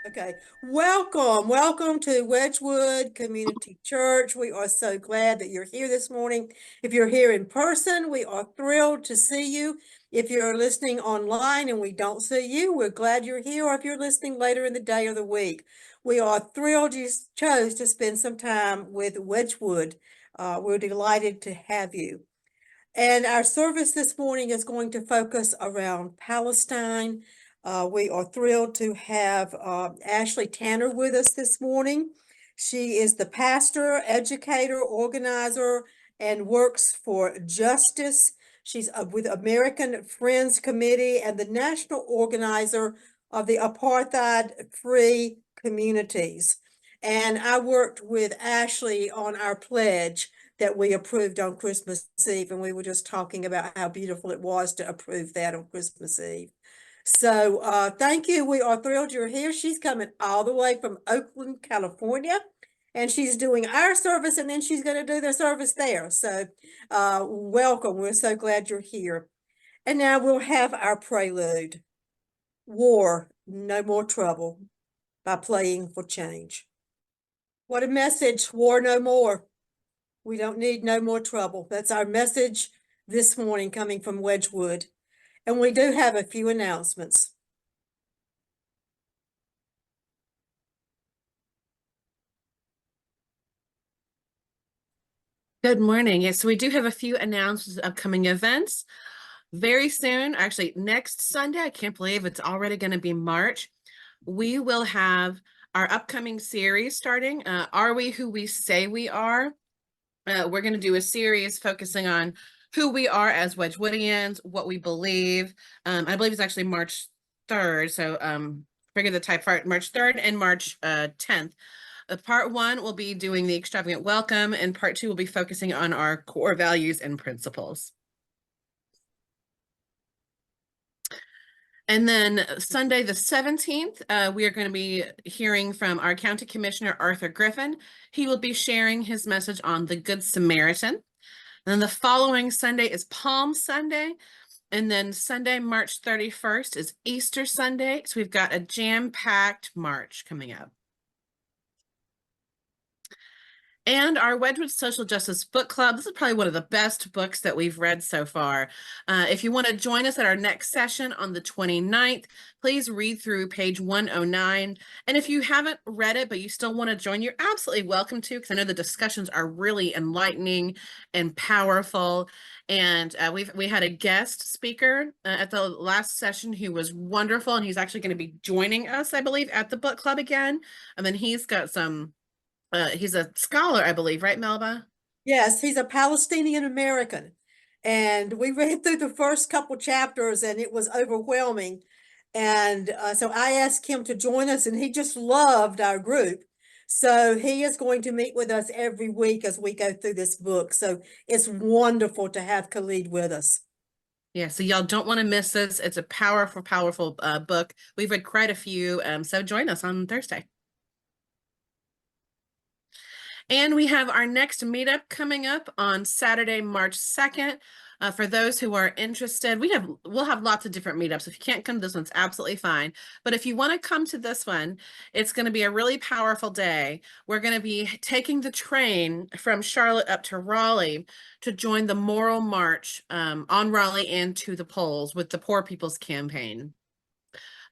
Okay, welcome to Wedgwood Community Church. We are so glad that you're here this morning. If you're here in person, we are thrilled to see you. If you're listening online and we don't see you, we're glad you're here. Or if you're listening later in the day or the week, we are thrilled you chose to spend some time with Wedgwood. We're delighted to have you. And our service this morning is going to focus around Palestine. We are thrilled to have Ashley Tanner with us this morning. She is the pastor, educator, organizer, and works for justice. She's with American Friends Committee and the national organizer of the apartheid-free communities. And I worked with Ashley on our pledge that we approved on Christmas Eve. And we were just talking about how beautiful it was to approve that on Christmas Eve. So thank you. We are thrilled you're here. She's coming all the way from Oakland, California, and she's doing our service, and then she's going to do the service there. So welcome. We're so glad you're here. And now we'll have our prelude. War, no more trouble, by Playing for Change. What a message. War no more. We don't need no more trouble. That's our message this morning coming from Wedgwood. And we do have a few announcements. Good morning. Yes, so we do have a few announcements of upcoming events. Very soon, actually next Sunday, I can't believe it's already going to be March, we will have our upcoming series starting, Are We Who We Say We Are? We're going to do a series focusing on who we are as Wedgwoodians, what we believe. I believe it's actually March 3rd, so figure the type part, March 3rd and March 10th. Part one will be doing the extravagant welcome, and part two will be focusing on our core values and principles. And then Sunday the 17th, we are going to be hearing from our County Commissioner, Arthur Griffin. He will be sharing his message on the Good Samaritan. And then the following Sunday is Palm Sunday. And then Sunday, March 31st is Easter Sunday. So we've got a jam-packed March coming up. And our Wedgwood Social Justice Book Club. This is probably one of the best books that we've read so far. If you want to join us at our next session on the 29th, please read through page 109. And if you haven't read it, but you still want to join, you're absolutely welcome to, because I know the discussions are really enlightening and powerful. And we had a guest speaker at the last session who was wonderful, and he's actually going to be joining us, I believe, at the book club again. And then he's got some he's a scholar, I believe, right, Melba? Yes, he's a Palestinian American. And we read through the first couple chapters and it was overwhelming. And so I asked him to join us, and he just loved our group. So he is going to meet with us every week as we go through this book. So it's wonderful to have Khalid with us. Yeah, so y'all don't want to miss this. It's a powerful, powerful book. We've read quite a few, so join us on Thursday. And we have our next meetup coming up on Saturday, March 2nd. For those who are interested, we'll have lots of different meetups. If you can't come to this one, it's absolutely fine. But if you want to come to this one, it's going to be a really powerful day. We're going to be taking the train from Charlotte up to Raleigh to join the Moral March on Raleigh and to the polls with the Poor People's Campaign.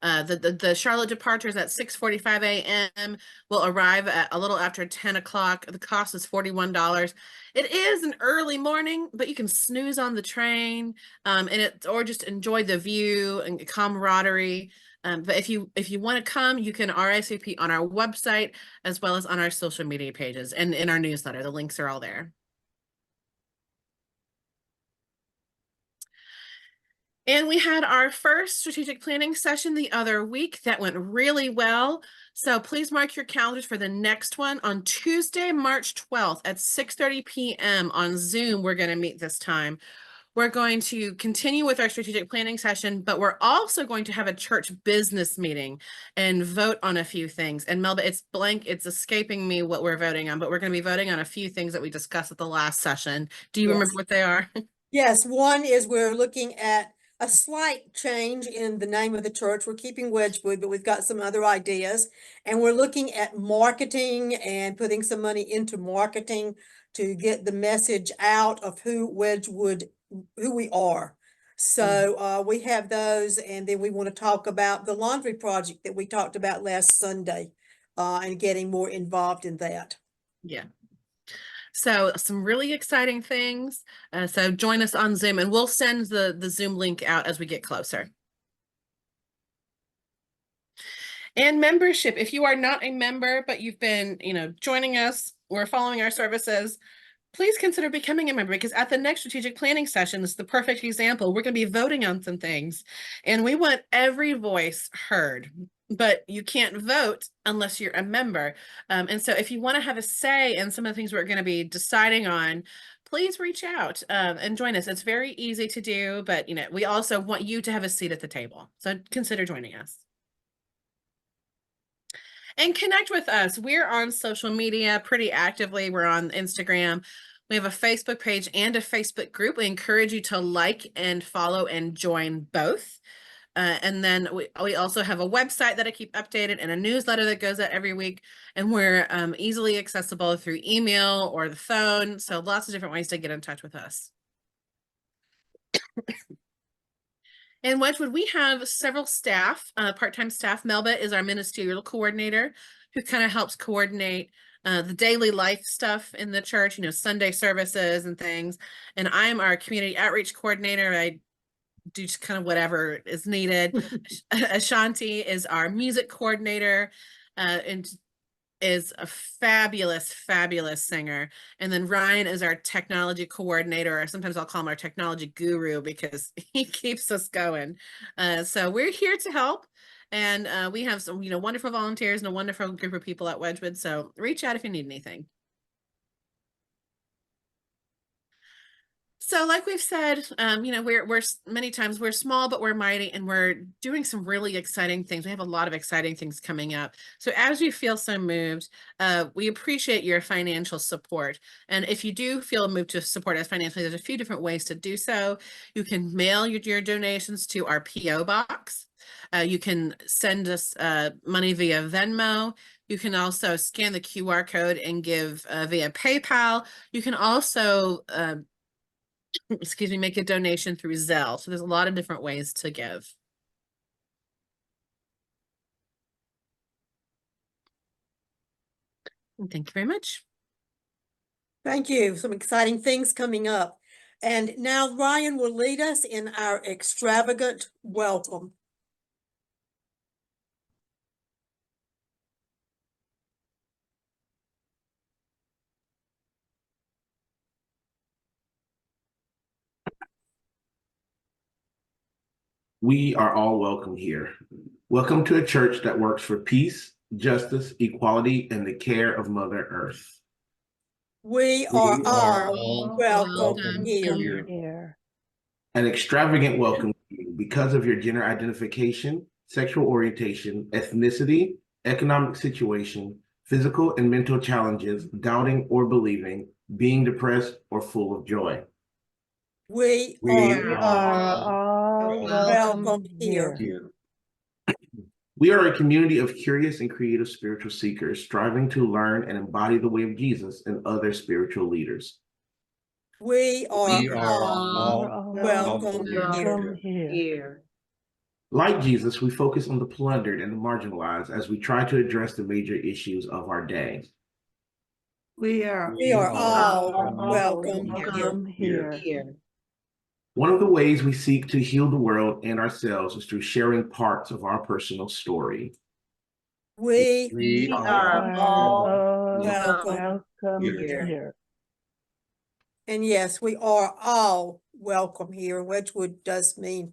The Charlotte departure is at 6:45 a.m. We'll arrive at a little after 10 o'clock. The cost is $41. It is an early morning, but you can snooze on the train, or just enjoy the view and camaraderie. But if you want to come, you can RSVP on our website as well as on our social media pages and in our newsletter. The links are all there. And we had our first strategic planning session the other week. That went really well. So please mark your calendars for the next one on Tuesday, March 12th at 6:30 p.m. on Zoom. We're going to meet this time. We're going to continue with our strategic planning session, but we're also going to have a church business meeting and vote on a few things. And Melba, it's blank. It's escaping me what we're voting on, but we're going to be voting on a few things that we discussed at the last session. Do you remember what they are? Yes, one is we're looking at a slight change in the name of the church. We're keeping Wedgwood, but we've got some other ideas. And we're looking at marketing and putting some money into marketing to get the message out of who we are. So we have those, and then we want to talk about the laundry project that we talked about last Sunday, and getting more involved in that. Yeah. So some really exciting things. So join us on Zoom, and we'll send the Zoom link out as we get closer. And membership, if you are not a member, but you've been, joining us or following our services, please consider becoming a member, because at the next strategic planning session, this is the perfect example. We're going to be voting on some things, and we want every voice heard, but you can't vote unless you're a member. And so if you want to have a say in some of the things we're going to be deciding on, please reach out and join us. It's very easy to do, but we also want you to have a seat at the table. So consider joining us. And connect with us. We're on social media pretty actively. We're on Instagram. We have a Facebook page and a Facebook group. We encourage you to like and follow and join both. And then we also have a website that I keep updated and a newsletter that goes out every week. And we're easily accessible through email or the phone. So lots of different ways to get in touch with us. In Wedgwood, we have several staff, part-time staff. Melba is our ministerial coordinator, who kind of helps coordinate the daily life stuff in the church, Sunday services and things. And I'm our community outreach coordinator. I do just kind of whatever is needed. Ashanti is our music coordinator, and is a fabulous, fabulous singer. And then Ryan is our technology coordinator, or sometimes I'll call him our technology guru, because he keeps us going. So we're here to help. And we have some, wonderful volunteers and a wonderful group of people at Wedgwood. So reach out if you need anything. So like we've said, we're many times we're small, but we're mighty, and we're doing some really exciting things. We have a lot of exciting things coming up. So as you feel so moved, we appreciate your financial support. And if you do feel moved to support us financially, there's a few different ways to do so. You can mail your donations to our P.O. box. You can send us money via Venmo. You can also scan the QR code and give via PayPal. You can also make a donation through Zelle. So there's a lot of different ways to give. And thank you very much. Thank you. Some exciting things coming up. And now Ryan will lead us in our extravagant welcome. We are all welcome here. Welcome to a church that works for peace, justice, equality, and the care of Mother Earth. We are all welcome here. An extravagant welcome to you because of your gender identification, sexual orientation, ethnicity, economic situation, physical and mental challenges, doubting or believing, being depressed or full of joy. We are all welcome here. We are a community of curious and creative spiritual seekers striving to learn and embody the way of Jesus and other spiritual leaders. We are all welcome here. Like Jesus, we focus on the plundered and the marginalized as we try to address the major issues of our day. We are all welcome here. One of the ways we seek to heal the world and ourselves is through sharing parts of our personal story. We are all welcome here. And yes, we are all welcome here. Wedgwood does mean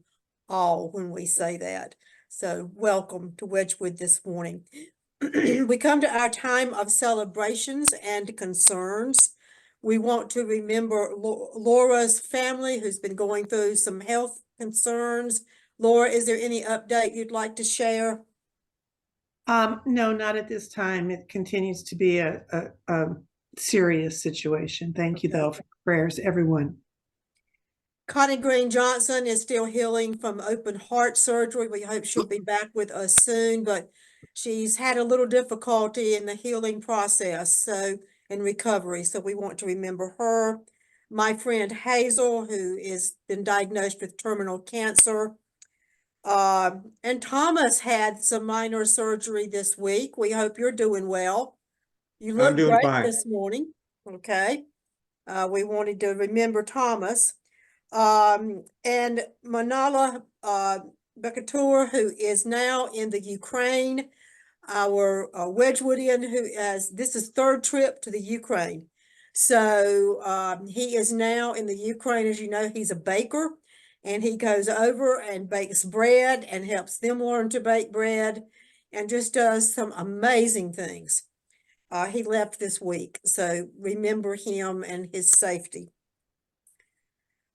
all when we say that. So welcome to Wedgwood this morning. We come to our time of celebrations and concerns. We want to remember Laura's family, who's been going through some health concerns. Laura, is there any update you'd like to share? No, not at this time. It continues to be a serious situation. Thank you, though, for prayers, everyone. Connie Green Johnson is still healing from open heart surgery. We hope she'll be back with us soon, but she's had a little difficulty in the healing process, so, in recovery, so we want to remember her. My friend Hazel, who is been diagnosed with terminal cancer. And Thomas had some minor surgery this week. We hope you're doing well. You I'm look doing great fine. this morning. Okay. We wanted to remember Thomas. And Manala Bekatur, who is now in the Ukraine, our Wedgwoodian, this is third trip to the Ukraine. So he is now in the Ukraine. As you know, he's a baker, and he goes over and bakes bread and helps them learn to bake bread and just does some amazing things. He left this week, so remember him and his safety.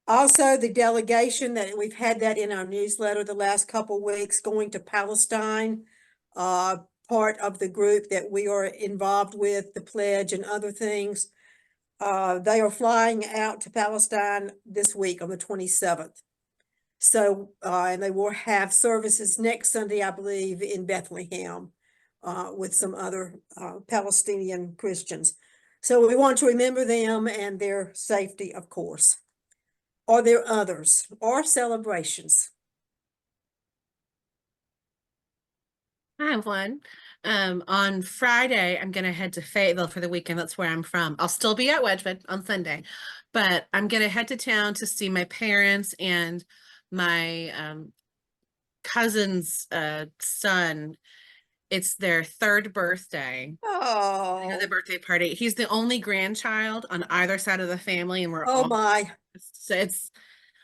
Also, the delegation that we've had that in our newsletter the last couple weeks going to Palestine, part of the group that we are involved with, the pledge and other things. They are flying out to Palestine this week on the 27th. So, and they will have services next Sunday, I believe, in Bethlehem, with some other Palestinian Christians. So we want to remember them and their safety, of course. Are there others or celebrations? I have one. On Friday, I'm gonna head to Fayetteville for the weekend. That's where I'm from. I'll still be at Wedgwood on Sunday, but I'm gonna head to town to see my parents and my cousin's son. It's their third birthday. Oh, The birthday party. He's the only grandchild on either side of the family, and we're oh all my. so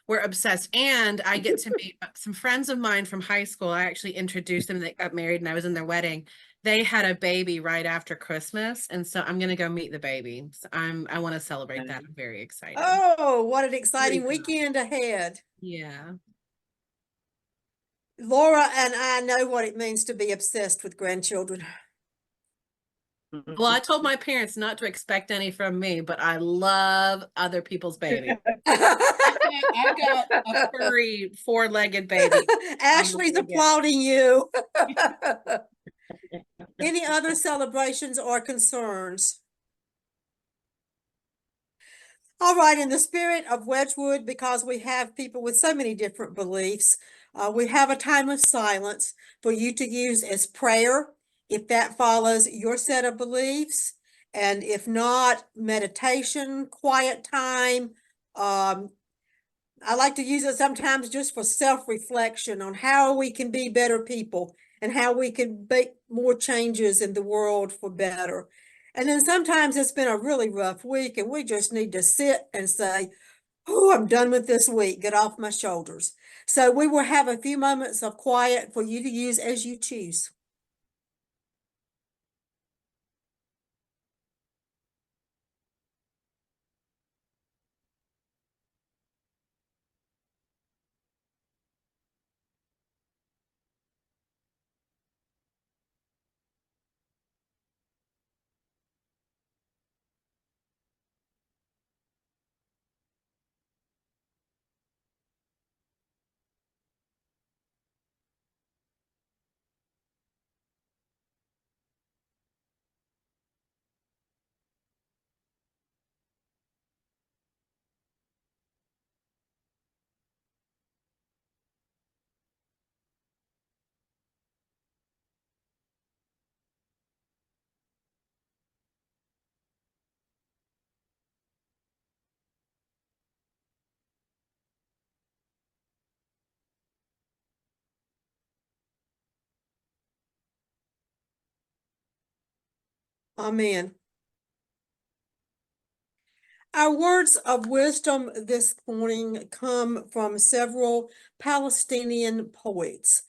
we're obsessed. And I get to meet some friends of mine from high school. I actually introduced them. They got married and I was in their wedding. They had a baby right after Christmas. And so I'm gonna go meet the baby. So I want to celebrate that. I'm very excited. Oh, what an exciting Pretty weekend ahead. Yeah. Laura and I know what it means to be obsessed with grandchildren. Well, I told my parents not to expect any from me, but I love other people's babies. I've got a furry four-legged baby. Ashley's applauding you. Any other celebrations or concerns? All right, in the spirit of Wedgwood, because we have people with so many different beliefs, we have a time of silence for you to use as prayer, if that follows your set of beliefs. And if not, meditation, quiet time. I like to use it sometimes just for self-reflection on how we can be better people and how we can make more changes in the world for better. And then sometimes it's been a really rough week and we just need to sit and say, oh, I'm done with this week. Get off my shoulders. So we will have a few moments of quiet for you to use as you choose. Amen. Our words of wisdom this morning come from several Palestinian poets.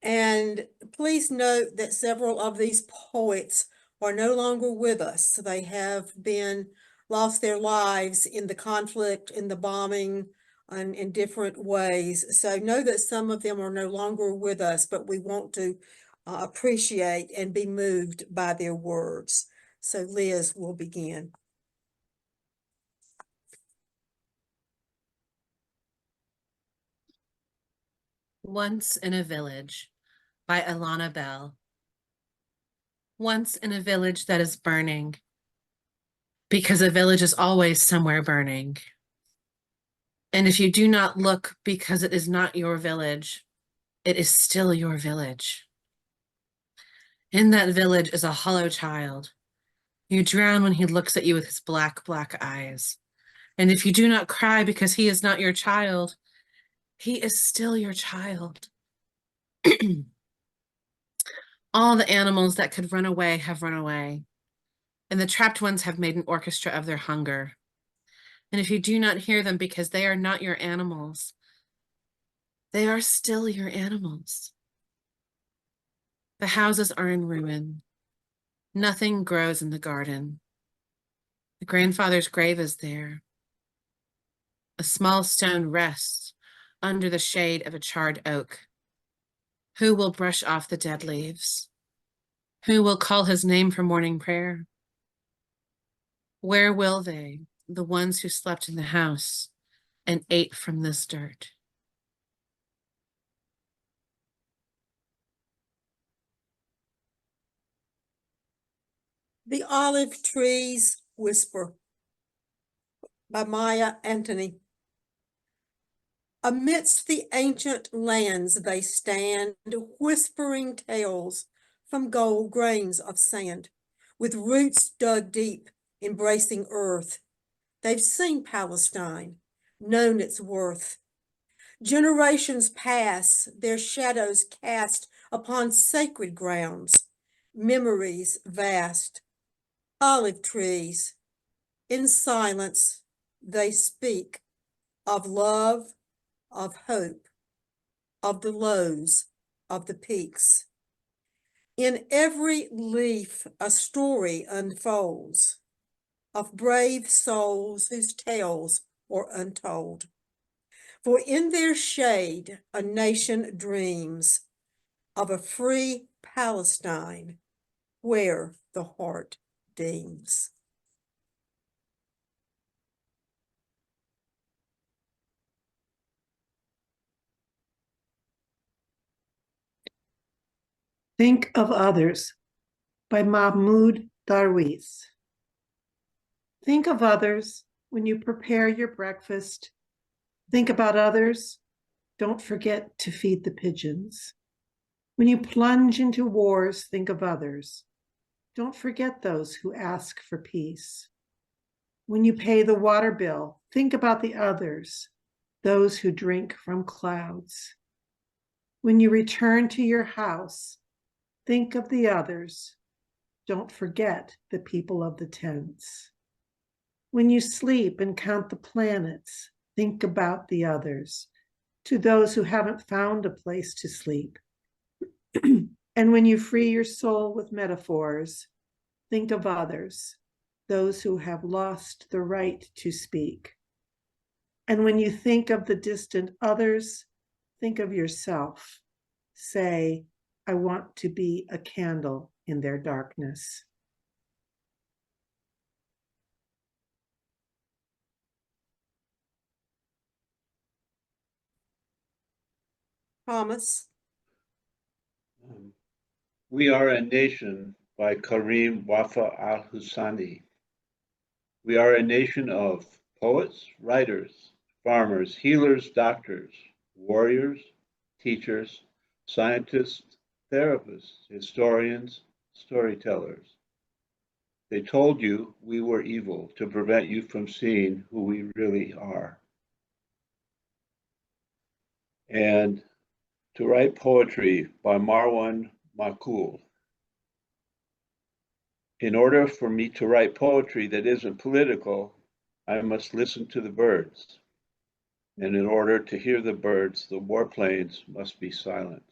And please note that several of these poets are no longer with us. They have lost their lives in the conflict, in the bombing, and in different ways. So know that some of them are no longer with us, but we want to appreciate and be moved by their words. So Liz will begin. Once in a Village by Alana Bell. Once in a village that is burning, because a village is always somewhere burning. And if you do not look because it is not your village, it is still your village. In that village is a hollow child. You drown when he looks at you with his black, black eyes. And if you do not cry because he is not your child, he is still your child. All the animals that could run away have run away, and the trapped ones have made an orchestra of their hunger. And if you do not hear them because they are not your animals, they are still your animals. The houses are in ruin. Nothing grows in the garden. The grandfather's grave is there. A small stone rests under the shade of a charred oak. Who will brush off the dead leaves? Who will call his name for morning prayer? Where will they, the ones who slept in the house and ate from this dirt? The Olive Trees Whisper by Maya Anthony. Amidst the ancient lands they stand, whispering tales from gold grains of sand, with roots dug deep, embracing earth. They've seen Palestine, known its worth. Generations pass, their shadows cast upon sacred grounds, memories vast. Olive trees, in silence, they speak of love, of hope, of the lows, of the peaks. In every leaf, a story unfolds of brave souls whose tales are untold. For in their shade, a nation dreams of a free Palestine where the heart deems. Think of Others by Mahmoud Darwis. Think of others when you prepare your breakfast. Think about others. Don't forget to feed the pigeons. When you plunge into wars, think of others. Don't forget those who ask for peace. When you pay the water bill, think about the others, those who drink from clouds. When you return to your house, think of the others. Don't forget the people of the tents. When you sleep and count the planets, think about the others, to those who haven't found a place to sleep. And when you free your soul with metaphors, think of others, those who have lost the right to speak. And when you think of the distant others, think of yourself. Say, I want to be a candle in their darkness. Thomas. We Are a Nation by Karim Wafa al-Husani. We are a nation of poets, writers, farmers, healers, doctors, warriors, teachers, scientists, therapists, historians, storytellers. They told you we were evil to prevent you from seeing who we really are. And to write poetry by Marwan Makul. In order for me to write poetry that isn't political, I must listen to the birds. And in order to hear the birds, the warplanes must be silent.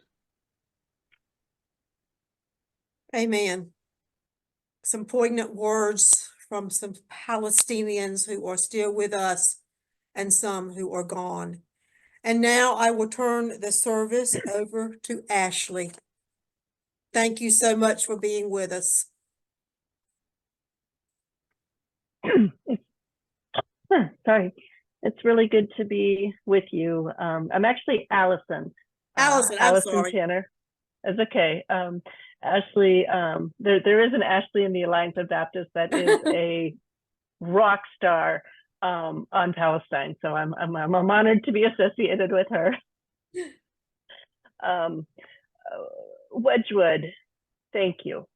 Amen. Some poignant words from some Palestinians who are still with us and some who are gone. And now I will turn the service over to Ashley. Thank you so much for being with us. Sorry, it's really good to be with you. I'm actually Allison. Allison, I'm Allison sorry. Tanner. That's okay. Ashley, there is an Ashley in the Alliance of Baptists that is a rock star on Palestine. So I'm honored to be associated with her. Wedgwood, thank you.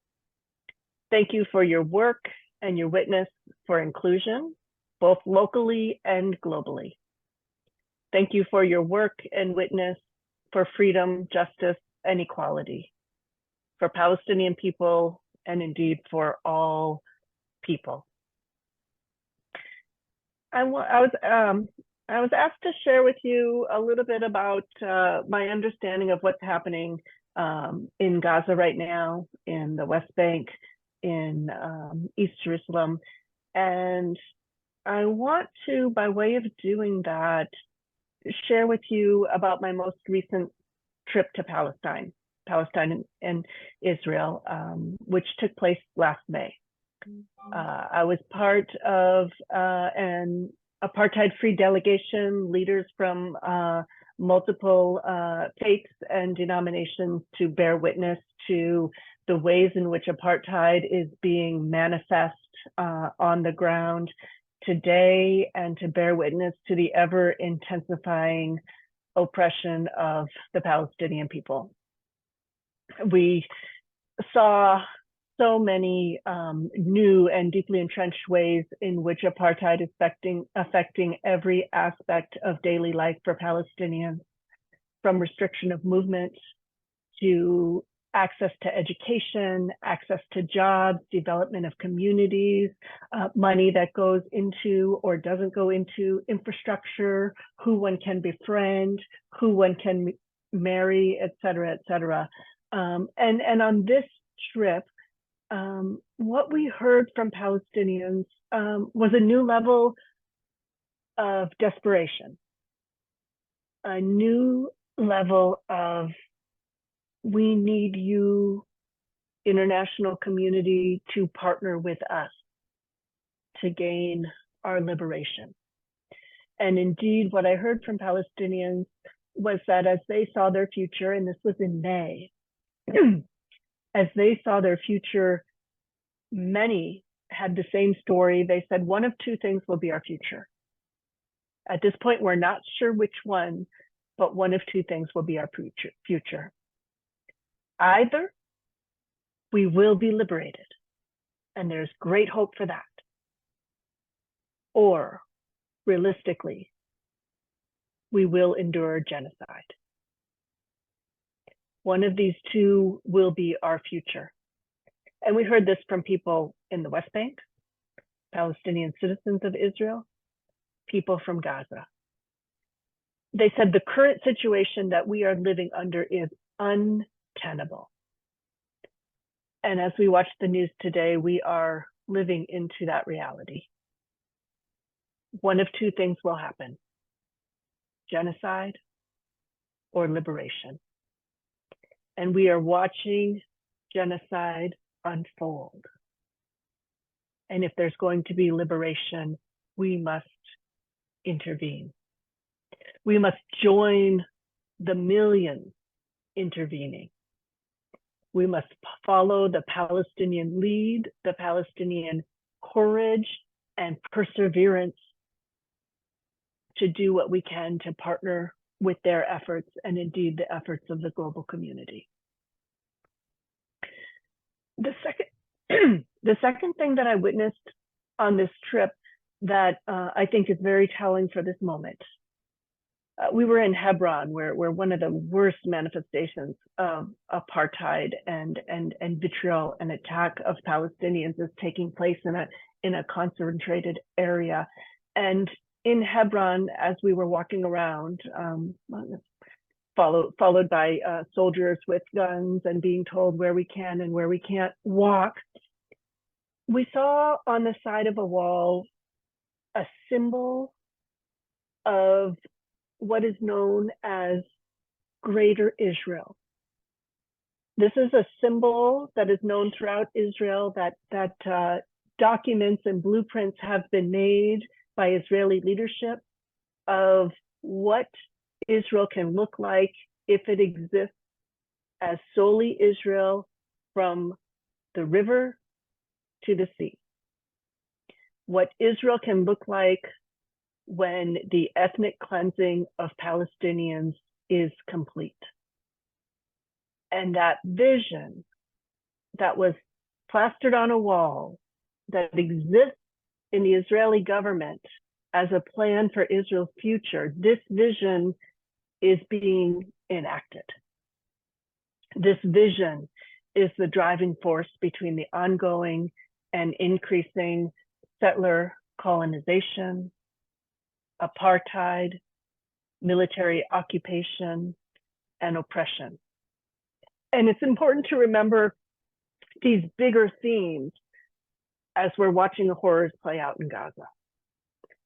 Thank you for your work and your witness for inclusion, both locally and globally. Thank you for your work and witness for freedom, justice, and equality for Palestinian people and indeed for all people. I was asked to share with you a little bit about my understanding of what's happening in Gaza right now, in the West Bank, in East Jerusalem. And I want to, by way of doing that, share with you about my most recent trip to Palestine and Israel, which took place last May. I was part of an apartheid-free delegation, leaders from multiple faiths and denominations, to bear witness to the ways in which apartheid is being manifest on the ground today, and to bear witness to the ever-intensifying oppression of the Palestinian people. We saw so many new and deeply entrenched ways in which apartheid is affecting every aspect of daily life for Palestinians, from restriction of movement to access to education, access to jobs, development of communities, money that goes into or doesn't go into infrastructure, who one can befriend, who one can marry, et cetera, et cetera. And on this trip, what we heard from Palestinians was a new level of desperation, a new level of, we need you, international community, to partner with us to gain our liberation. And indeed, what I heard from Palestinians was that as they saw their future, and this was in May, as they saw their future, many had the same story. They said one of two things will be our future. At this point, we're not sure which one, but one of two things will be our future. Either we will be liberated, and there's great hope for that, or realistically, we will endure genocide. One of these two will be our future. And we heard this from people in the West Bank, Palestinian citizens of Israel, people from Gaza. They said the current situation that we are living under is untenable. And as we watch the news today, we are living into that reality. One of two things will happen: genocide or liberation. And we are watching genocide unfold. And if there's going to be liberation, we must intervene. We must join the millions intervening. We must follow the Palestinian lead, the Palestinian courage and perseverance to do what we can to partner with their efforts, and indeed the efforts of the global community. The second thing that I witnessed on this trip that I think is very telling for this moment. We were in Hebron, where one of the worst manifestations of apartheid and vitriol and attack of Palestinians is taking place in a concentrated area. And in Hebron, as we were walking around, followed by soldiers with guns and being told where we can and where we can't walk, we saw on the side of a wall a symbol of what is known as Greater Israel. This is a symbol that is known throughout Israel, that documents and blueprints have been made by Israeli leadership of what Israel can look like if it exists as solely Israel from the river to the sea. What Israel can look like when the ethnic cleansing of Palestinians is complete. And that vision that was plastered on a wall that exists in the Israeli government as a plan for Israel's future, this vision is being enacted. This vision is the driving force between the ongoing and increasing settler colonization, apartheid, military occupation, and oppression. And it's important to remember these bigger themes as we're watching the horrors play out in Gaza.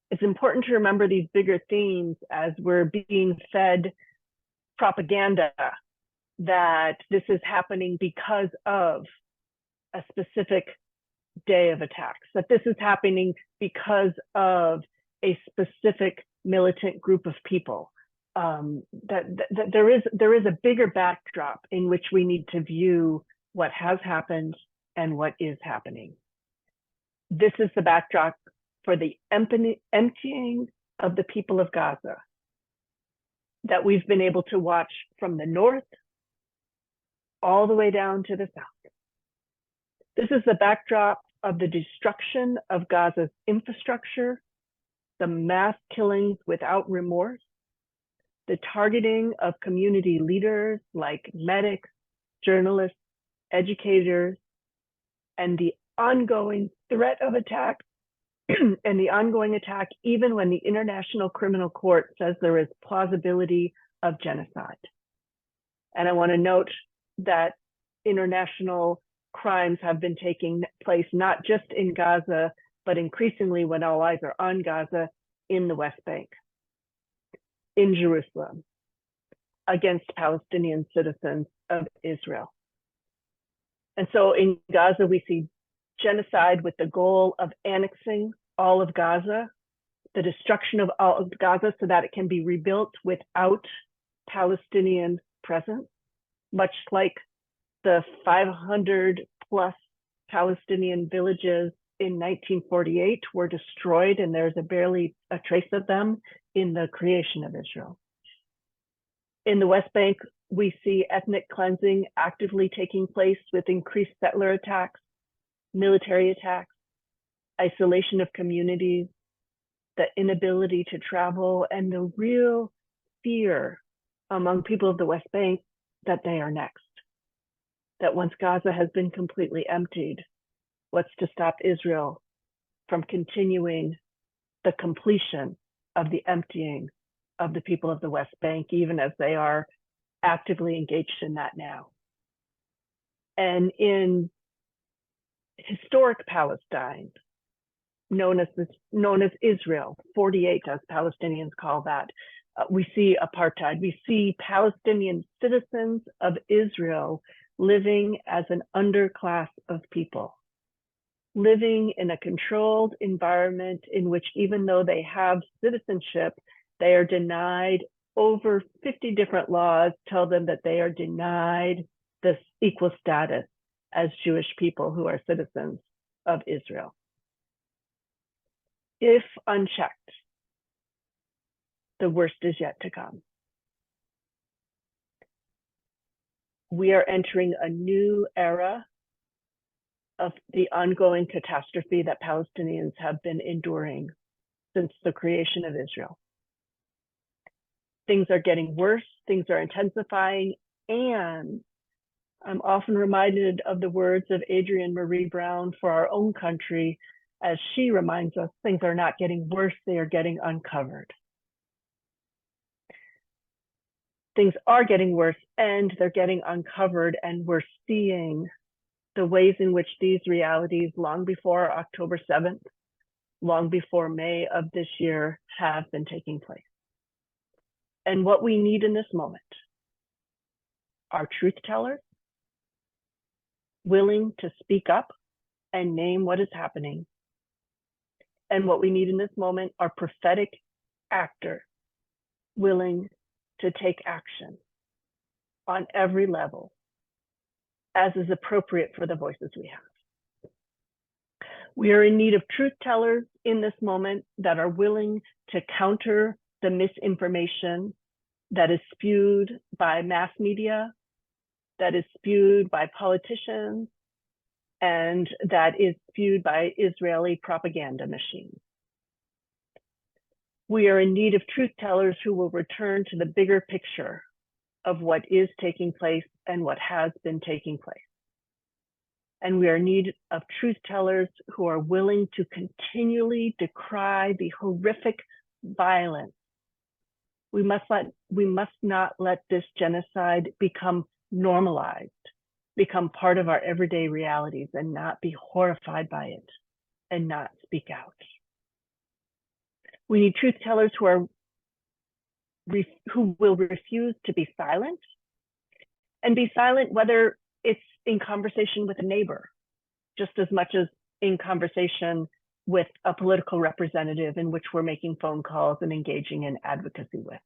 It's important to remember these bigger themes as we're being fed propaganda that this is happening because of a specific day of attacks, that this is happening because of a specific militant group of people, that there is a bigger backdrop in which we need to view what has happened and what is happening. This is the backdrop for the emptying of the people of Gaza that we've been able to watch from the north all the way down to the south. This is the backdrop of the destruction of Gaza's infrastructure, the mass killings without remorse, the targeting of community leaders like medics, journalists, educators, and the ongoing threat of attack and the ongoing attack even when the International Criminal Court says there is plausibility of genocide. And I want to note that international crimes have been taking place not just in Gaza, but increasingly when all eyes are on Gaza, in the West Bank, in Jerusalem, against Palestinian citizens of Israel. And so in Gaza, we see genocide with the goal of annexing all of Gaza, the destruction of all of Gaza so that it can be rebuilt without Palestinian presence, much like the 500 plus Palestinian villages in 1948 were destroyed, and there's barely a trace of them in the creation of Israel. In the West Bank, we see ethnic cleansing actively taking place with increased settler attacks, military attacks, isolation of communities, the inability to travel, and the real fear among people of the West Bank that they are next. That once Gaza has been completely emptied, what's to stop Israel from continuing the completion of the emptying of the people of the West Bank, even as they are actively engaged in that now. And in historic Palestine, known as Israel, 48 as Palestinians call that, we see apartheid. We see Palestinian citizens of Israel living as an underclass of people, living in a controlled environment in which, even though they have citizenship, they are denied. Over 50 different laws tell them that they are denied this equal status as Jewish people who are citizens of Israel. If unchecked, the worst is yet to come. We are entering a new era of the ongoing catastrophe that Palestinians have been enduring since the creation of Israel. Things are getting worse, things are intensifying, and I'm often reminded of the words of Adrienne Marie Brown for our own country, as she reminds us things are not getting worse, they are getting uncovered. Things are getting worse and they're getting uncovered, and we're seeing the ways in which these realities, long before October 7th, long before May of this year, have been taking place. And what we need in this moment are truth tellers willing to speak up and name what is happening. And what we need in this moment are prophetic actors willing to take action on every level, as is appropriate for the voices we have. We are in need of truth tellers in this moment that are willing to counter the misinformation that is spewed by mass media, that is spewed by politicians, and that is spewed by Israeli propaganda machines. We are in need of truth tellers who will return to the bigger picture of what is taking place and what has been taking place. And we are in need of truth tellers who are willing to continually decry the horrific violence. We must not let this genocide become normalized, become part of our everyday realities, and not be horrified by it and not speak out. We need truth tellers who will refuse to be silent, and be silent whether it's in conversation with a neighbor, just as much as in conversation with a political representative in which we're making phone calls and engaging in advocacy with.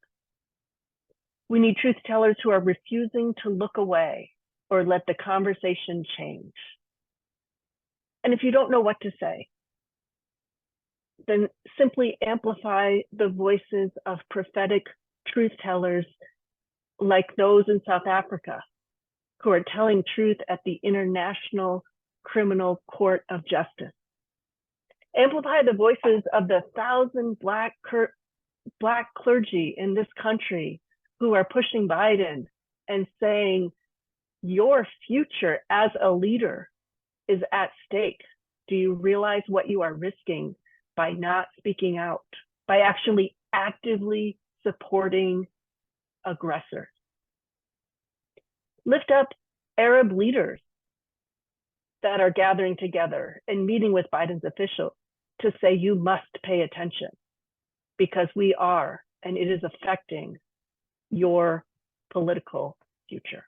We need truth tellers who are refusing to look away or let the conversation change. And if you don't know what to say, then simply amplify the voices of prophetic truth tellers like those in South Africa, who are telling truth at the International Criminal Court of Justice. Amplify the voices of the 1,000 Black clergy in this country who are pushing Biden and saying, your future as a leader is at stake. Do you realize what you are risking by not speaking out, by actually actively supporting aggressors? Lift up Arab leaders that are gathering together and meeting with Biden's officials to say, you must pay attention because we are, and it is affecting your political future.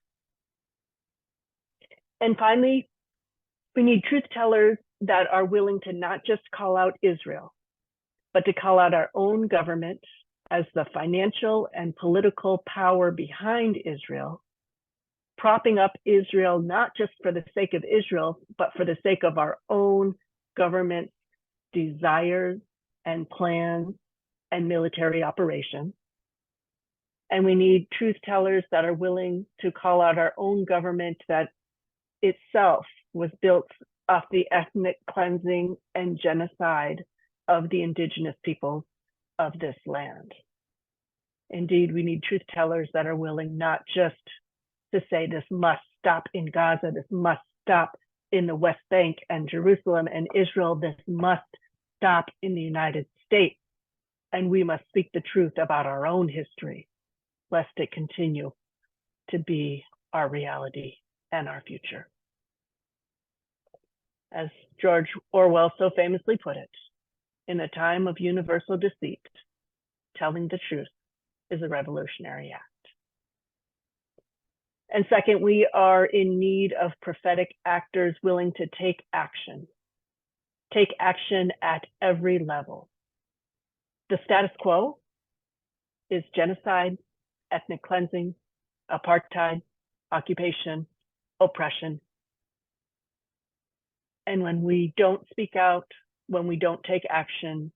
And finally, we need truth tellers that are willing to not just call out Israel, but to call out our own government as the financial and political power behind Israel, propping up Israel, not just for the sake of Israel, but for the sake of our own government desires and plans and military operations. And we need truth tellers that are willing to call out our own government that itself was built off the ethnic cleansing and genocide of the indigenous peoples of this land. Indeed, we need truth tellers that are willing not just to say this must stop in Gaza, this must stop in the West Bank and Jerusalem and Israel, this must stop in the United States, and we must speak the truth about our own history, lest it continue to be our reality and our future. As George Orwell so famously put it, in a time of universal deceit, telling the truth is a revolutionary act. And second, we are in need of prophetic actors willing to take action at every level. The status quo is genocide, ethnic cleansing, apartheid, occupation, oppression. And when we don't speak out, when we don't take action,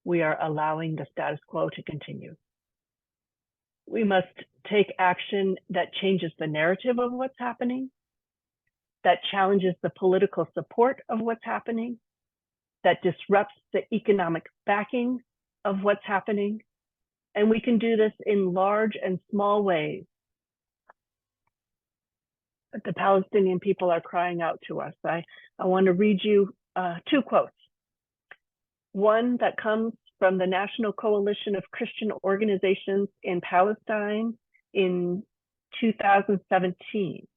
we are allowing the status quo to continue. We must take action that changes the narrative of what's happening, that challenges the political support of what's happening, that disrupts the economic backing of what's happening. And we can do this in large and small ways. The Palestinian people are crying out to us. I want to read you two quotes. One that comes from the National Coalition of Christian Organizations in Palestine in 2017,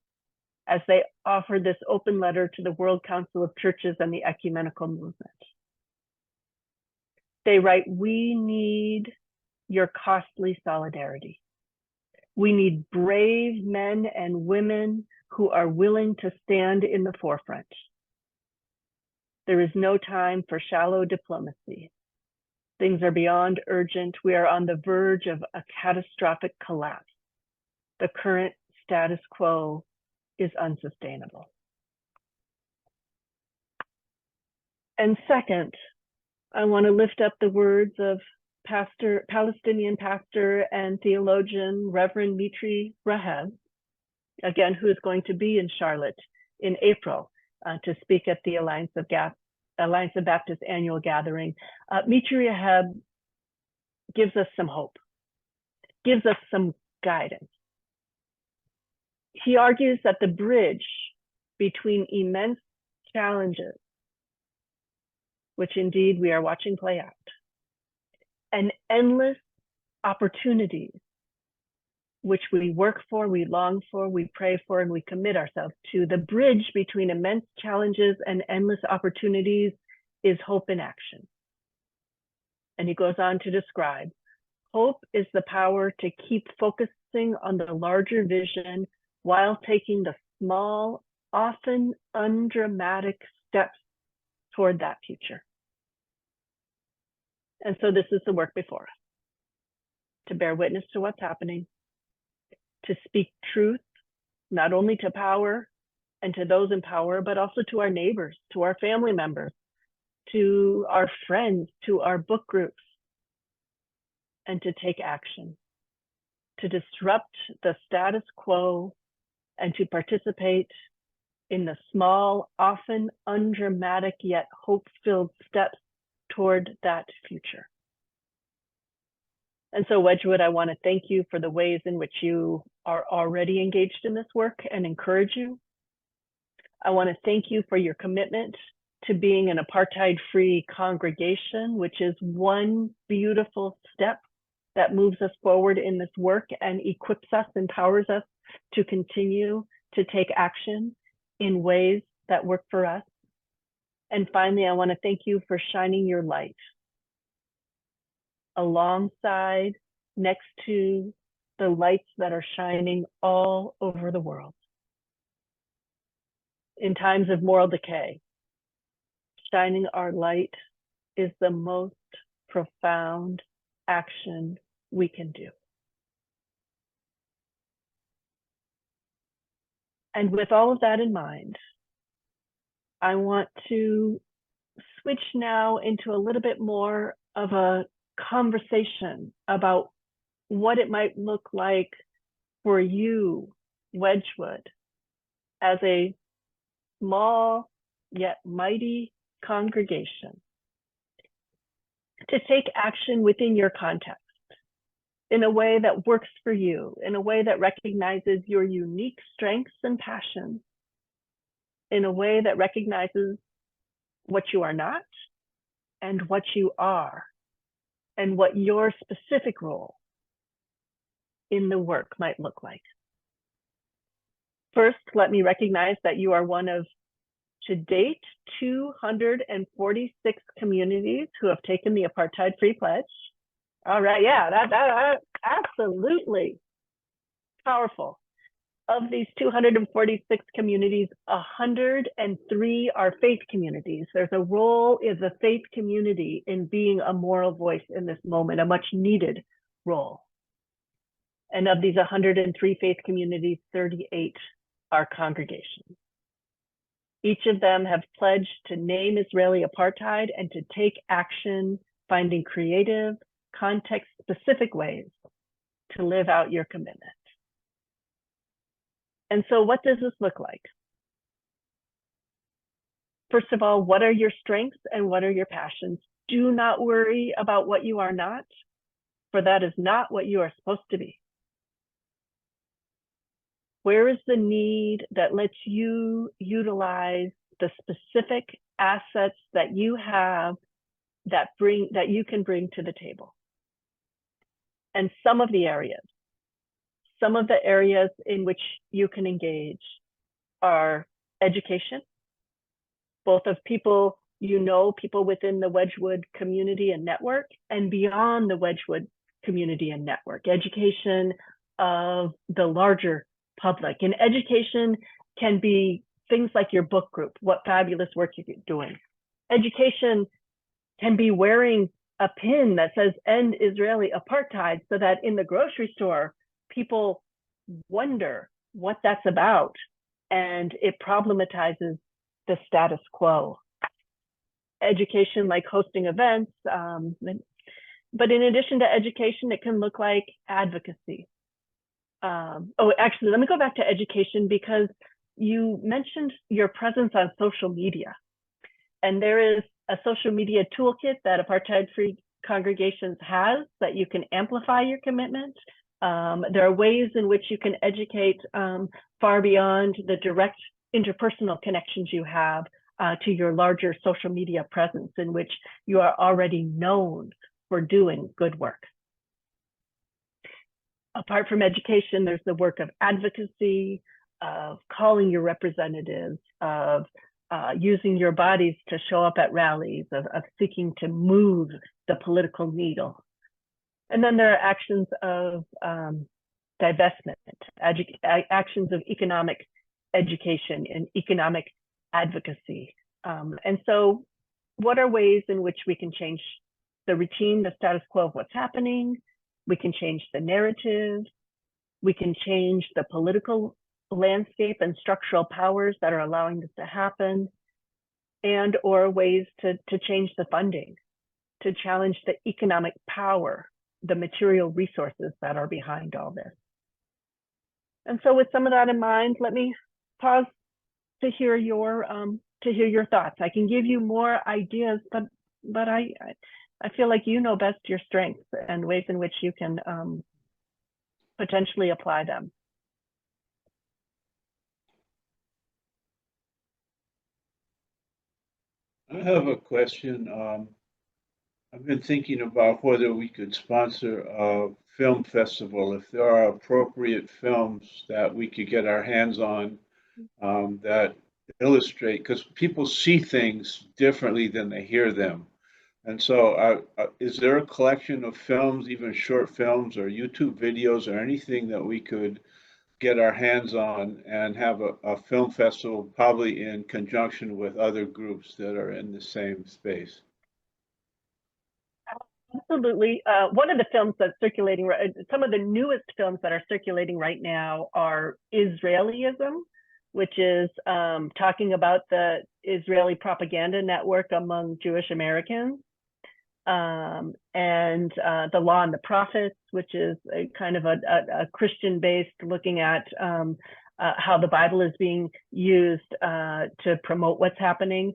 as they offered this open letter to the World Council of Churches and the Ecumenical Movement. They write, "We need your costly solidarity. We need brave men and women who are willing to stand in the forefront. There is no time for shallow diplomacy. Things are beyond urgent. We are on the verge of a catastrophic collapse. The current status quo is unsustainable. And second, I want to lift up the words of Palestinian pastor and theologian Reverend Mitri Raheb, again, who is going to be in Charlotte in April to speak at the Alliance of Baptists annual gathering. Mitri Raheb gives us some hope, gives us some guidance. He argues that the bridge between immense challenges, which indeed we are watching play out, and endless opportunities, which we work for, we long for, we pray for, and we commit ourselves to, the bridge between immense challenges and endless opportunities is hope in action. And he goes on to describe, hope is the power to keep focusing on the larger vision while taking the small, often undramatic steps toward that future. And so this is the work before us, to bear witness to what's happening, to speak truth, not only to power and to those in power, but also to our neighbors, to our family members, to our friends, to our book groups, and to take action, to disrupt the status quo and to participate in the small, often undramatic yet hope-filled steps toward that future. And so Wedgwood, I want to thank you for the ways in which you are already engaged in this work and encourage you. I want to thank you for your commitment to being an apartheid-free congregation, which is one beautiful step that moves us forward in this work and equips us, empowers us to continue to take action in ways that work for us. And finally, I want to thank you for shining your light alongside, next to the lights that are shining all over the world. In times of moral decay, shining our light is the most profound action we can do. And with all of that in mind, I want to switch now into a little bit more of a conversation about what it might look like for you, Wedgwood, as a small yet mighty congregation, to take action within your context in a way that works for you, in a way that recognizes your unique strengths and passions, in a way that recognizes what you are not and what you are, and what your specific role in the work might look like. First, let me recognize that you are one of, to date, 246 communities who have taken the apartheid-free pledge. All right, yeah, that absolutely powerful. Of these 246 communities, 103 are faith communities. There's a role as a faith community in being a moral voice in this moment, a much needed role. And of these 103 faith communities, 38 are congregations. Each of them have pledged to name Israeli apartheid and to take action, finding creative, context-specific ways to live out your commitment. And so what does this look like? First of all, what are your strengths and what are your passions? Do not worry about what you are not, for that is not what you are supposed to be. Where is the need that lets you utilize the specific assets that you have that you can bring to the table? And some of the areas in which you can engage are education, both of people you know, people within the Wedgwood community and network, and beyond the Wedgwood community and network, education of the larger public. And education can be things like your book group, what fabulous work you're doing. Education can be wearing a pin that says "End Israeli Apartheid," so that in the grocery store, people wonder what that's about, and it problematizes the status quo. Education, like hosting events, but in addition to education, it can look like advocacy. Oh, actually, let me go back to education, because you mentioned your presence on social media. And there is a social media toolkit that Apartheid-Free Congregations has that you can amplify your commitment. There are ways in which you can educate far beyond the direct interpersonal connections you have to your larger social media presence, in which you are already known for doing good work. Apart from education, there's the work of advocacy, of calling your representatives, of using your bodies to show up at rallies, of seeking to move the political needle. And then there are actions of divestment, actions of economic education and economic advocacy. And so what are ways in which we can change the routine, the status quo of what's happening? We can change the narrative. We can change the political landscape and structural powers that are allowing this to happen, and or ways to change the funding, to challenge the economic power, the material resources that are behind all this. And so with some of that in mind, let me pause to hear your thoughts. I can give you more ideas, but I feel like you know best your strengths and ways in which you can potentially apply them. I have a question. I've been thinking about whether we could sponsor a film festival, if there are appropriate films that we could get our hands on that illustrate, because people see things differently than they hear them. And so is there a collection of films, even short films or YouTube videos or anything that we could get our hands on and have a film festival, probably in conjunction with other groups that are in the same space? Absolutely. One of the films that's circulating, some of the newest films that are circulating right now are Israelism, which is talking about the Israeli propaganda network among Jewish Americans, and The Law and the Prophets, which is a kind of a Christian-based looking at how the Bible is being used to promote what's happening.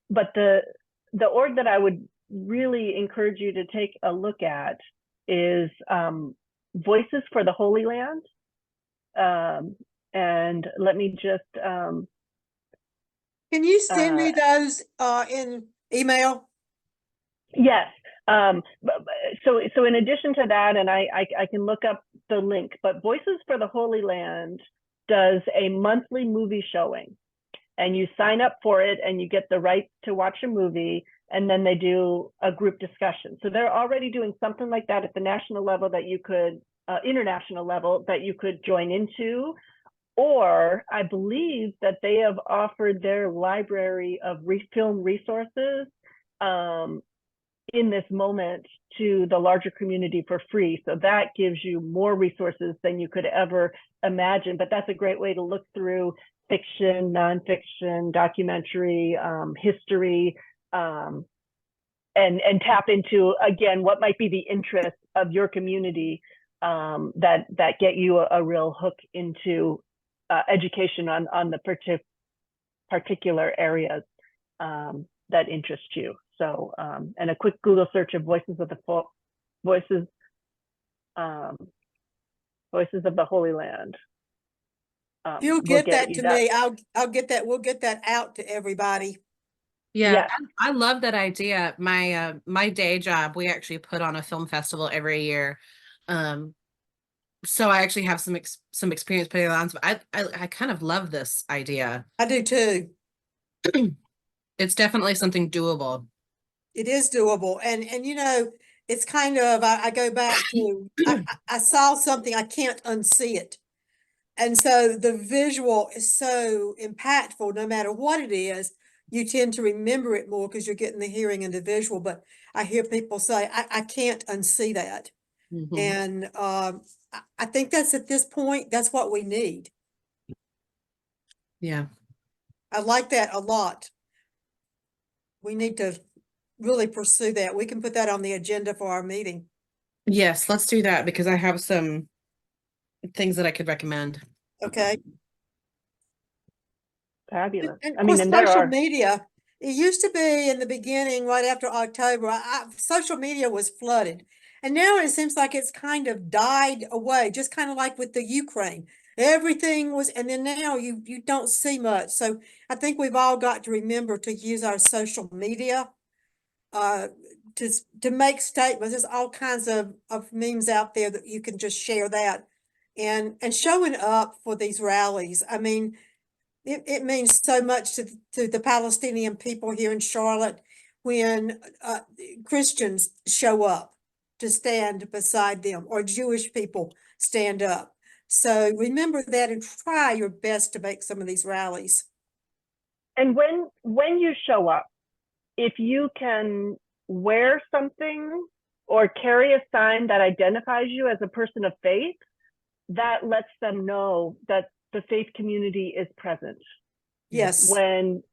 But the org that I would really encourage you to take a look at is Voices for the Holy Land. And let me just Can you send me those in email? Yes. So in addition to that, and I can look up the link, but Voices for the Holy Land does a monthly movie showing, and you sign up for it and you get the right to watch a movie, and then they do a group discussion. So they're already doing something like that at the national level that you could, international level that you could join into. Or I believe that they have offered their library of film resources in this moment to the larger community for free. So that gives you more resources than you could ever imagine. But that's a great way to look through fiction, nonfiction, documentary, history, and tap into, again, what might be the interests of your community that get you a real hook into education on the particular areas that interest you. So, and a quick Google search of Voices of the Holy Land. You'll get that to me. I'll get that. We'll get that out to everybody. Yeah, Yeah. I love that idea. My day job, we actually put on a film festival every year. So I actually have some experience putting it on. So I kind of love this idea. I do too. It's definitely something doable. It is doable. And you know, it's kind of, I go back to, I saw something, I can't unsee it. And so the visual is so impactful, no matter what it is, you tend to remember it more because you're getting the hearing and the visual. But I hear people say, I can't unsee that. Mhm. And I think that's at this point, that's what we need. Yeah. I like that a lot. We need to really pursue that. We can put that on the agenda for our meeting. Yes, let's do that because I have some things that I could recommend. Okay. Fabulous. And I of mean, course, and there social are, media, it used to be in the beginning, right after October, social media was flooded. And now it seems like it's kind of died away, just kind of like with the Ukraine. Everything was, and then now you don't see much. So I think we've all got to remember to use our social media uh to make statements. There's all kinds of memes out there that you can just share that. And showing up for these rallies. I mean, it means so much to the Palestinian people here in Charlotte when Christians show up to stand beside them, or Jewish people stand up. So remember that and try your best to make some of these rallies. and when you show up, if you can wear something or carry a sign that identifies you as a person of faith, that lets them know that the faith community is present. Yes. When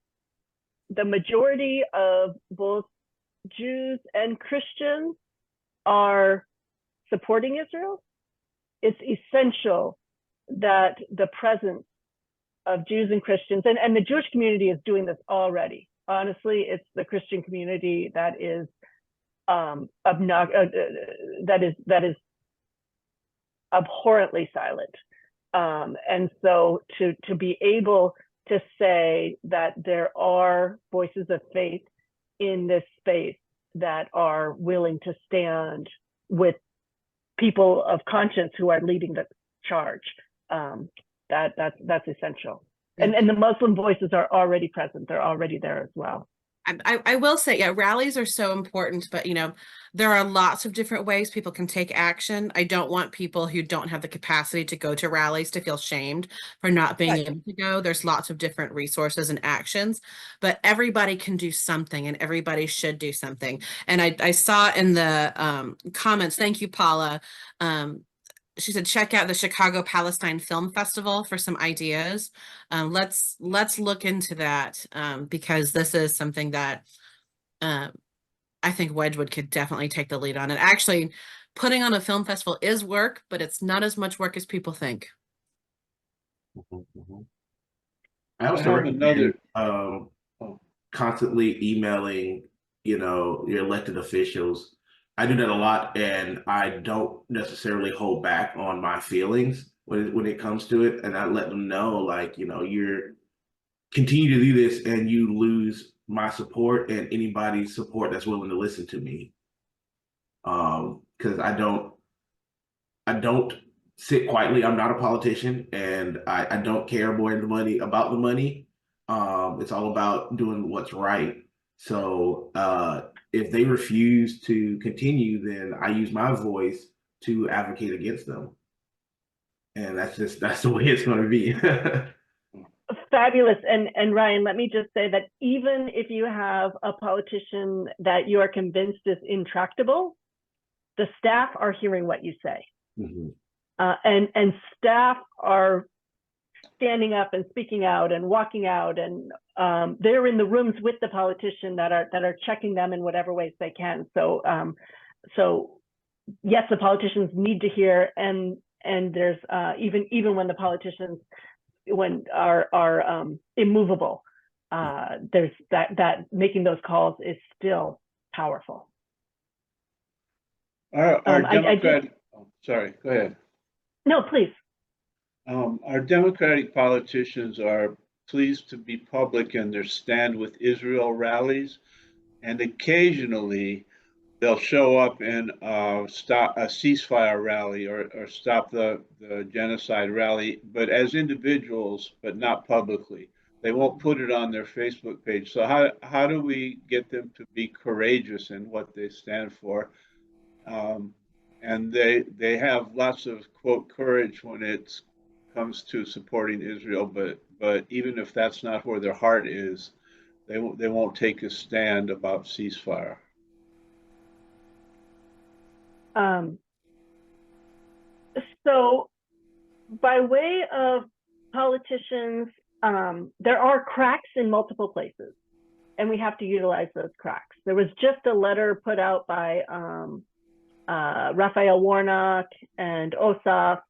the majority of both Jews and Christians are supporting Israel, it's essential that the presence of Jews and Christians, and the Jewish community is doing this already. Honestly, it's the Christian community that is that is abhorrently silent. And so to be able to say that there are voices of faith in this space that are willing to stand with people of conscience who are leading the charge, that's essential. Yeah. And the Muslim voices are already present. They're already there as well. I will say, yeah, rallies are so important, but there are lots of different ways people can take action. I don't want people who don't have the capacity to go to rallies to feel shamed for not being Right. able to go. There's lots of different resources and actions, but everybody can do something and everybody should do something. And I saw in the comments, thank you, Paula. She said, check out the Chicago Palestine Film Festival for some ideas. Let's look into that because this is something that I think Wedgwood could definitely take the lead on. And actually, putting on a film festival is work, but it's not as much work as people think. I also have recommend oh, constantly emailing, your elected officials. I do that a lot, and I don't necessarily hold back on my feelings when it comes to it, and I let them know, like, you're continue to do this, and you lose my support and anybody's support that's willing to listen to me. Because I don't sit quietly. I'm not a politician, and I don't care more about the money. It's all about doing what's right. So if they refuse to continue, then I use my voice to advocate against them. And that's the way it's going to be. Fabulous. And Ryan, let me just say that even if you have a politician that you are convinced is intractable, the staff are hearing what you say. Mhm. And staff are standing up and speaking out and walking out, and they're in the rooms with the politician that are checking them in whatever ways they can. So yes, the politicians need to hear, and there's even when the politicians are immovable, there's that making those calls is still powerful. Our Democratic, sorry, go ahead. No, please. Our Democratic politicians are pleased to be public in their Stand with Israel rallies, and occasionally they'll show up in stop a ceasefire rally or stop the genocide rally, but as individuals, but not publicly. They won't put it on their Facebook page. So how do we get them to be courageous in what they stand for? And they have lots of quote courage when it comes to supporting Israel, but even if that's not where their heart is, they won't take a stand about ceasefire. So by way of politicians there are cracks in multiple places, and we have to utilize those cracks. There was just a letter put out by Raphael Warnock and Ossoff,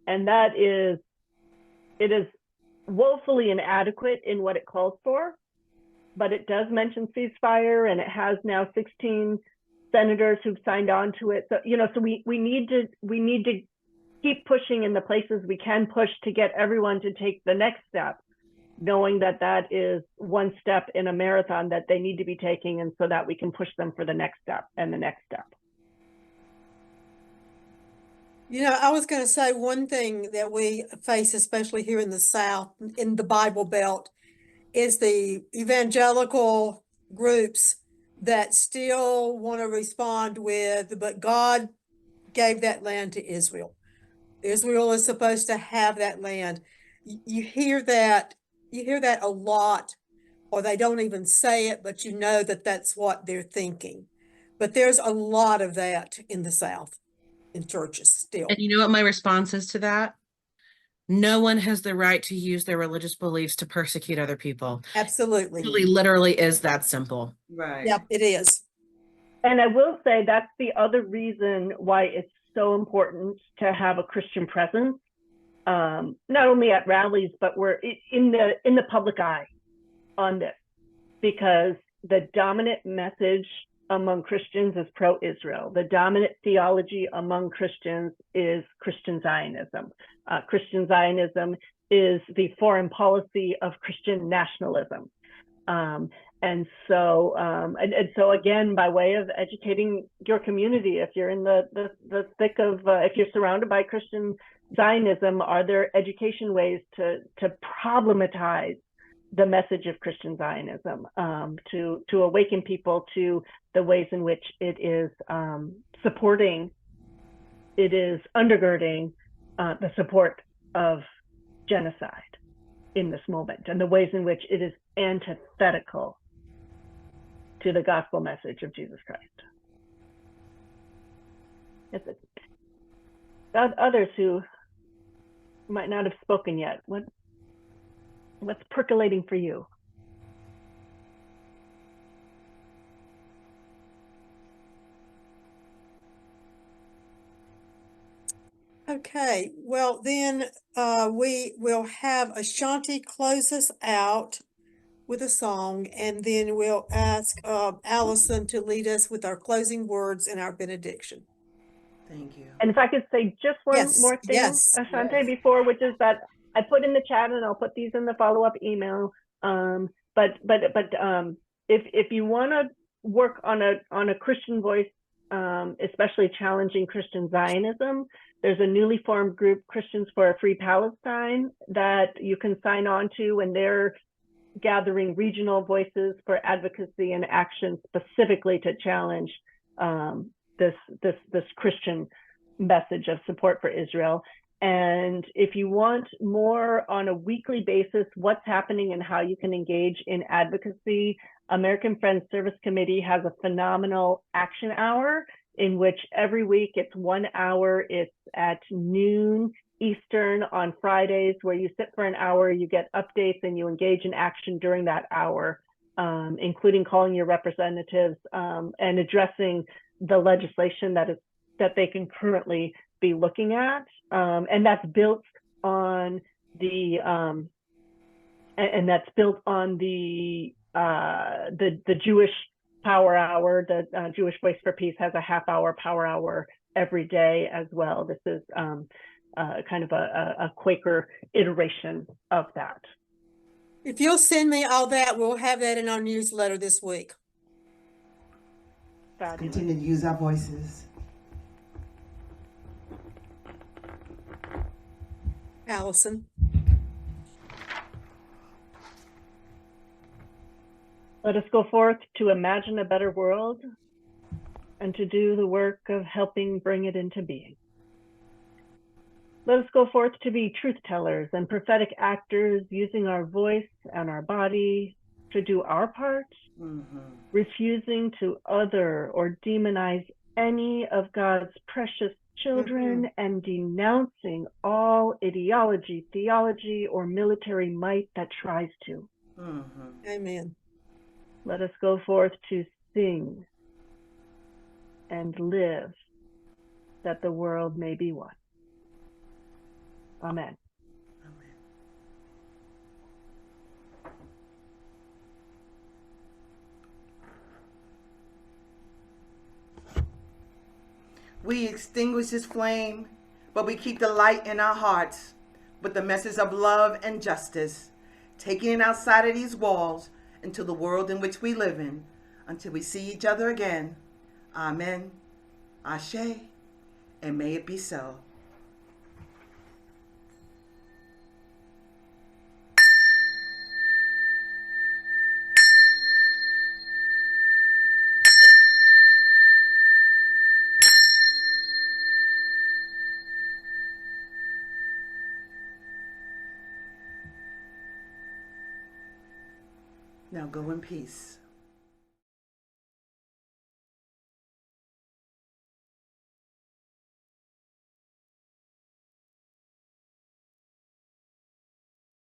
and it is woefully inadequate in what it calls for, but it does mention ceasefire, and it has now 16 senators who've signed on to it. So, so we need to keep pushing in the places we can push to get everyone to take the next step, knowing that that is one step in a marathon that they need to be taking, and so that we can push them for the next step and the next step. I was going to say one thing that we face, especially here in the South, in the Bible Belt, is the evangelical groups that still want to respond with, but God gave that land to Israel. Israel is supposed to have that land. You hear that a lot, or they don't even say it, but you know that that's what they're thinking. But there's a lot of that in the South, in churches still. And you know what my response is to that? No one has the right to use their religious beliefs to persecute other people. Absolutely. It literally is that simple. Right. Yep, it is. And I will say that's the other reason why it's so important to have a Christian presence, not only at rallies, but we're in the public eye on this, because the dominant message among Christians is pro-Israel. The dominant theology among Christians is Christian Zionism. Christian Zionism is the foreign policy of Christian nationalism. And so again, by way of educating your community, if you're in the thick of, if you're surrounded by Christian Zionism, are there education ways to problematize the message of Christian Zionism, to awaken people to the ways in which it is supporting, it is undergirding the support of genocide in this moment, and the ways in which it is antithetical to the gospel message of Jesus Christ. Others who might not have spoken yet, what's percolating for you? Okay, well then we will have Ashanti close us out with a song, and then we'll ask Allison to lead us with our closing words and our benediction. Thank you. And if I could say just one more thing, yes. Ashante, before, which is that I put in the chat, and I'll put these in the follow-up email. But if you want to work on a Christian voice, especially challenging Christian Zionism, there's a newly formed group, Christians for a Free Palestine, that you can sign on to, and they're gathering regional voices for advocacy and action specifically to challenge this Christian message of support for Israel. And if you want more on a weekly basis, what's happening and how you can engage in advocacy, American Friends Service Committee has a phenomenal action hour in which every week it's 1 hour. It's at noon Eastern on Fridays, where you sit for an hour, you get updates, and you engage in action during that hour, including calling your representatives and addressing the legislation that they can currently be looking at, and that's built on the Jewish Power Hour. The Jewish Voice for Peace has a half-hour Power Hour every day as well. This is kind of a Quaker iteration of that. If you'll send me all that, we'll have that in our newsletter this week. Fabulous. Continue to use our voices. Allison. Let us go forth to imagine a better world and to do the work of helping bring it into being. Let us go forth to be truth tellers and prophetic actors, using our voice and our body to do our part, refusing to other or demonize any of God's precious children and denouncing all ideology, theology, or military might that tries to. Amen. Let us go forth to sing and live that the world may be one. Amen. We extinguish this flame, but we keep the light in our hearts with the message of love and justice, taking it outside of these walls into the world in which we live in, until we see each other again. Amen. Ashe, and may it be so. Now go in peace.